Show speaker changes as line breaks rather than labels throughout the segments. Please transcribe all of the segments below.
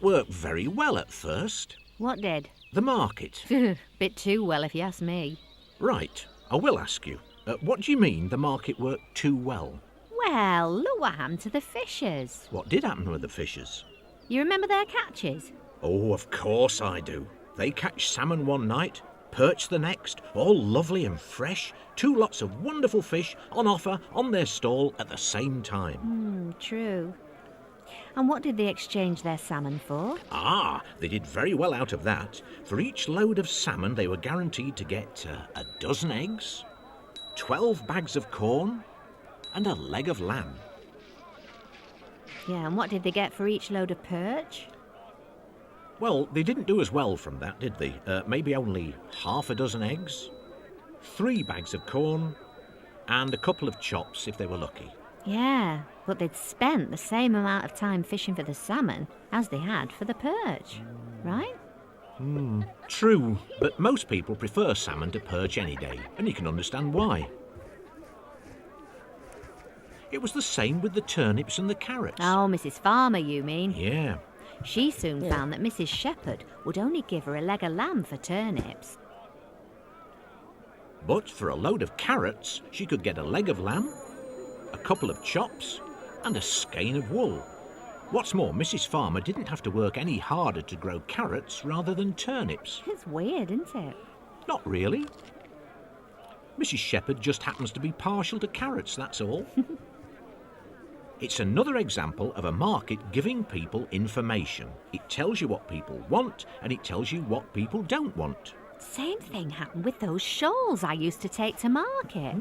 worked very well at first.
What did?
The market.
Bit too well, if you ask me.
Right, I will ask you. What do you mean the market worked too well?
Well, look what happened to the fishers.
What did happen with the fishers?
You remember their catches?
Oh, of course I do. They catch salmon one night, perch the next, all lovely and fresh. 2 lots of wonderful fish on offer on their stall at the same time.
True. And what did they exchange their salmon for?
They did very well out of that. For each load of salmon, they were guaranteed to get a dozen eggs, 12 bags of corn, and a leg of lamb.
Yeah, and what did they get for each load of perch?
Well, they didn't do as well from that, did they? Maybe only half a dozen eggs, 3 bags of corn, and a couple of chops if they were lucky.
Yeah, but they'd spent the same amount of time fishing for the salmon as they had for the perch, right?
True, but most people prefer salmon to perch any day, and you can understand why. It was the same with the turnips and the carrots.
Oh, Mrs. Farmer, you mean?
Yeah.
She soon found that Mrs. Shepherd would only give her a leg of lamb for turnips.
But for a load of carrots, she could get a leg of lamb, a couple of chops, and a skein of wool. What's more, Mrs. Farmer didn't have to work any harder to grow carrots rather than turnips.
It's weird, isn't it?
Not really. Mrs. Shepherd just happens to be partial to carrots, that's all. It's another example of a market giving people information. It tells you what people want, and it tells you what people don't want.
Same thing happened with those shawls I used to take to market.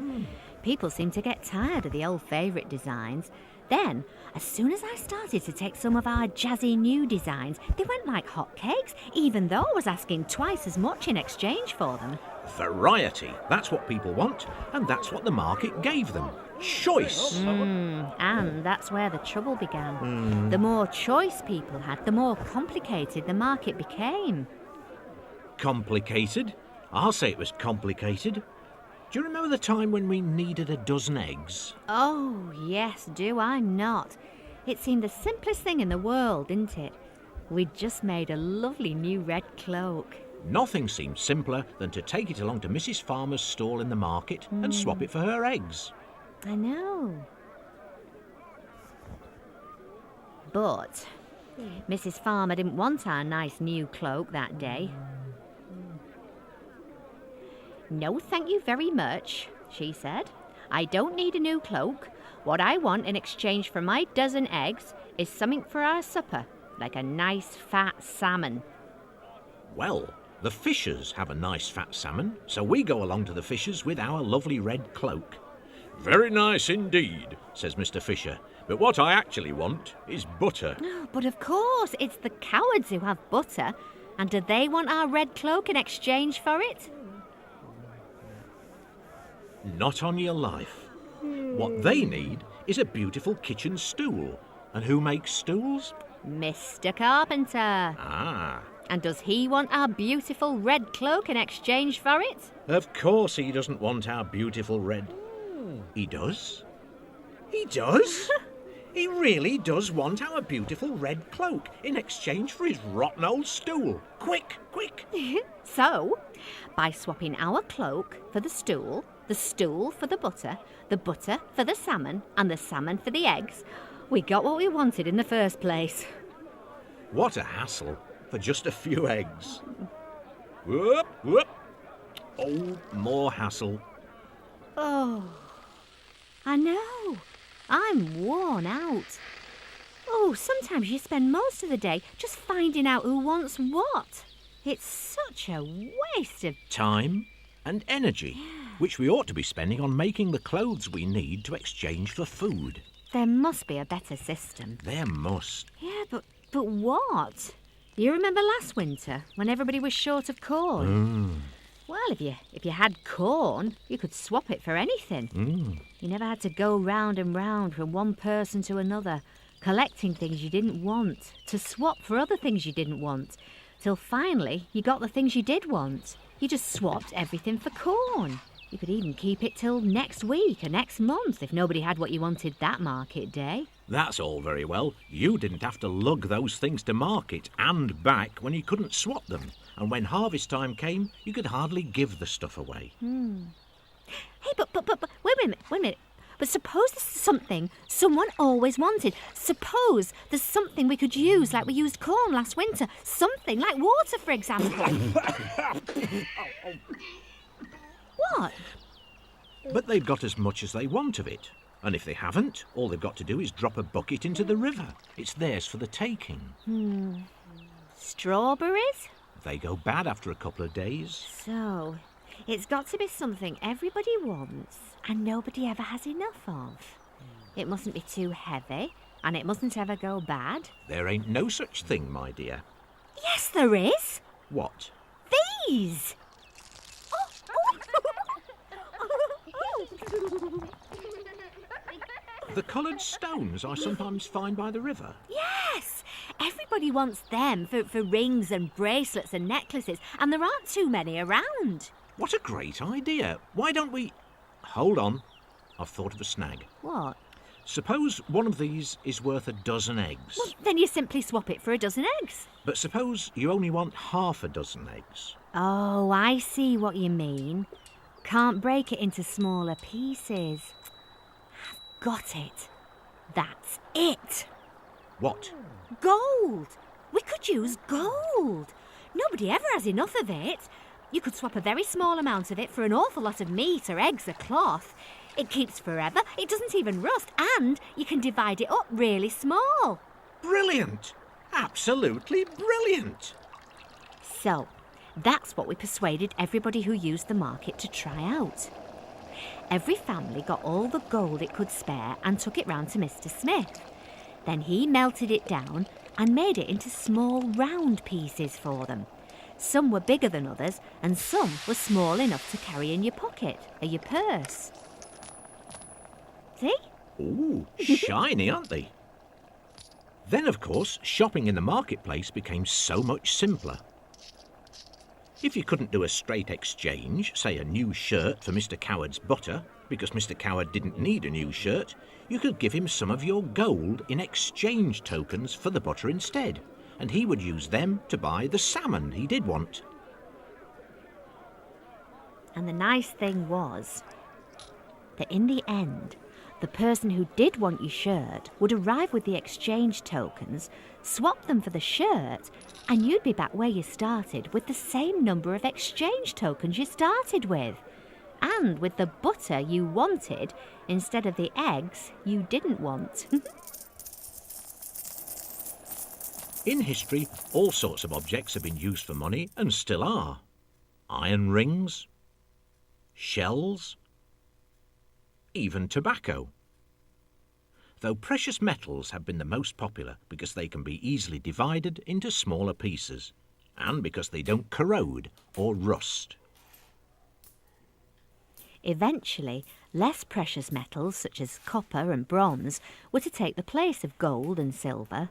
People seem to get tired of the old favourite designs. Then, as soon as I started to take some of our jazzy new designs, they went like hotcakes, even though I was asking twice as much in exchange for them.
Variety. That's what people want, and that's what the market gave them. Choice.
And that's where the trouble began. The more choice people had, the more complicated the market became.
Complicated? I'll say it was complicated. Do you remember the time when we needed a dozen eggs?
Oh, yes, do I not. It seemed the simplest thing in the world, didn't it? We'd just made a lovely new red cloak.
Nothing seemed simpler than to take it along to Mrs. Farmer's stall in the market and swap it for her eggs.
I know. But Mrs. Farmer didn't want our nice new cloak that day. "No, thank you very much," she said. "I don't need a new cloak. What I want in exchange for my dozen eggs is something for our supper, like a nice fat salmon."
Well, the fishers have a nice fat salmon, so we go along to the fishers with our lovely red cloak. "Very nice indeed," says Mr. Fisher, "but what I actually want is butter."
But of course, it's the cowards who have butter. And do they want our red cloak in exchange for it?
Not on your life. What they need is a beautiful kitchen stool. And who makes stools?
Mr. Carpenter. And does he want our beautiful red cloak in exchange for it?
Of course he doesn't want our beautiful red... He does? He does? He really does want our beautiful red cloak in exchange for his rotten old stool. Quick, quick!
So, by swapping our cloak for the stool for the butter for the salmon, and the salmon for the eggs, we got what we wanted in the first place.
What a hassle for just a few eggs. Whoop, whoop. Oh, more hassle.
Oh, I know. I'm worn out. Oh, sometimes you spend most of the day just finding out who wants what. It's such a waste of
time and energy, which we ought to be spending on making the clothes we need to exchange for food.
There must be a better system.
There must.
Yeah, but what? You remember last winter when everybody was short of corn? Well, if you had corn, you could swap it for anything. You never had to go round and round from one person to another, collecting things you didn't want, to swap for other things you didn't want, till finally you got the things you did want. You just swapped everything for corn. You could even keep it till next week or next month if nobody had what you wanted that market day.
That's all very well. You didn't have to lug those things to market and back when you couldn't swap them. And when harvest time came, you could hardly give the stuff away.
Hey, but wait a minute. But suppose this is something someone always wanted. Suppose there's something we could use like we used corn last winter. Something like water, for example. What?
But they've got as much as they want of it. And if they haven't, all they've got to do is drop a bucket into the river. It's theirs for the taking.
Strawberries?
They go bad after a couple of days.
So, it's got to be something everybody wants and nobody ever has enough of. It mustn't be too heavy and it mustn't ever go bad.
There ain't no such thing, my dear.
Yes, there is.
What?
These!
The coloured stones I sometimes find by the river.
Yes! Everybody wants them for rings and bracelets and necklaces, and there aren't too many around.
What a great idea. Why don't we... Hold on. I've thought of a snag.
What?
Suppose one of these is worth a dozen eggs.
Well, then you simply swap it for a dozen eggs.
But suppose you only want half a dozen eggs.
Oh, I see what you mean. Can't break it into smaller pieces. I've got it. That's it.
What?
Gold. We could use gold. Nobody ever has enough of it. You could swap a very small amount of it for an awful lot of meat or eggs or cloth. It keeps forever, it doesn't even rust, and you can divide it up really small.
Brilliant! Absolutely brilliant!
So, that's what we persuaded everybody who used the market to try out. Every family got all the gold it could spare and took it round to Mr. Smith. Then he melted it down and made it into small round pieces for them. Some were bigger than others and some were small enough to carry in your pocket or your purse. See?
Ooh, shiny, aren't they? Then, of course, shopping in the marketplace became so much simpler. If you couldn't do a straight exchange, say a new shirt for Mr. Coward's butter, because Mr. Coward didn't need a new shirt, you could give him some of your gold in exchange tokens for the butter instead, and he would use them to buy the salmon he did want.
And the nice thing was that in the end, the person who did want your shirt would arrive with the exchange tokens, swap them for the shirt, and you'd be back where you started with the same number of exchange tokens you started with. And with the butter you wanted instead of the eggs you didn't want.
In history, all sorts of objects have been used for money and still are. Iron rings, shells, even tobacco. Though precious metals have been the most popular because they can be easily divided into smaller pieces and because they don't corrode or rust.
Eventually, less precious metals such as copper and bronze were to take the place of gold and silver.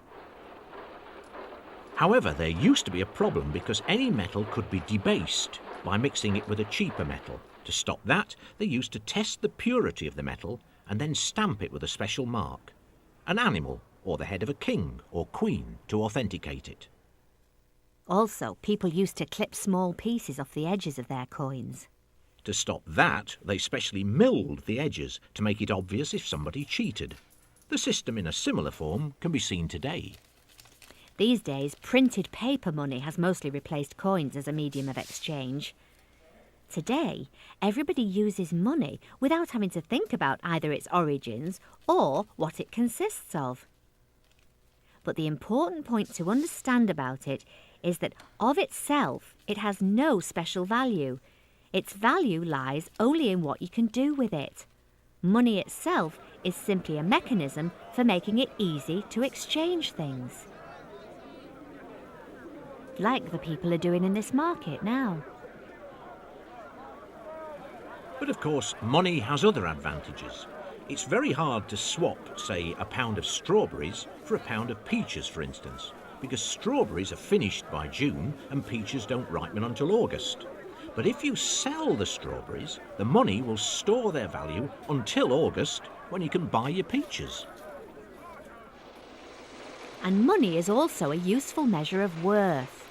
However, there used to be a problem because any metal could be debased by mixing it with a cheaper metal. To stop that, they used to test the purity of the metal and then stamp it with a special mark, an animal or the head of a king or queen to authenticate it.
Also, people used to clip small pieces off the edges of their coins.
To stop that, they specially milled the edges to make it obvious if somebody cheated. The system in a similar form can be seen today.
These days, printed paper money has mostly replaced coins as a medium of exchange. Today, everybody uses money without having to think about either its origins or what it consists of. But the important point to understand about it is that of itself, it has no special value. Its value lies only in what you can do with it. Money itself is simply a mechanism for making it easy to exchange things. Like the people are doing in this market now.
But of course, money has other advantages. It's very hard to swap, say, a pound of strawberries for a pound of peaches, for instance, because strawberries are finished by June and peaches don't ripen until August. But if you sell the strawberries, the money will store their value until August, when you can buy your peaches.
And money is also a useful measure of worth.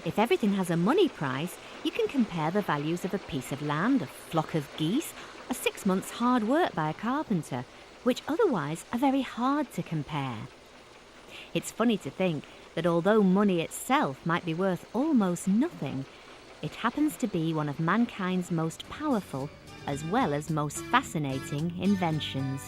If everything has a money price, you can compare the values of a piece of land, a flock of geese, or 6 months' hard work by a carpenter, which otherwise are very hard to compare. It's funny to think that although money itself might be worth almost nothing, it happens to be one of mankind's most powerful as well as most fascinating inventions.